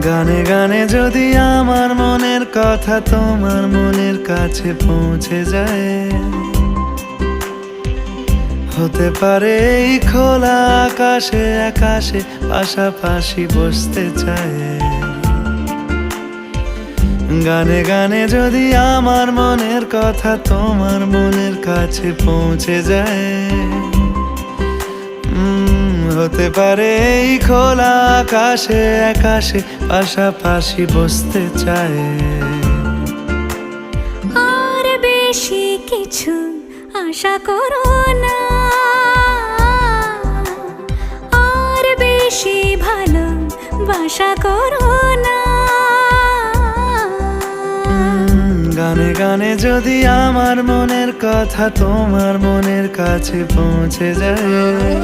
গানে গানে যদি আমার মনের কথা তোমার মনের কাছে পৌঁছে যায়, হতে পারে এই খোলা আকাশে আকাশে পাশাপাশি বসতে চায়। গানে গানে যদি আমার মনের কথা তোমার মনের কাছে পৌঁছে যায়, হতে পারে এই খোলা আকাশে আকাশে পাশাপাশি বসতে চায়। আর বেশি কিছু আশা করো না, আর বেশি ভালোবাসা করো না। গানে গানে যদি আমার মনের কথা তোমার মনের কাছে পৌঁছে যায়,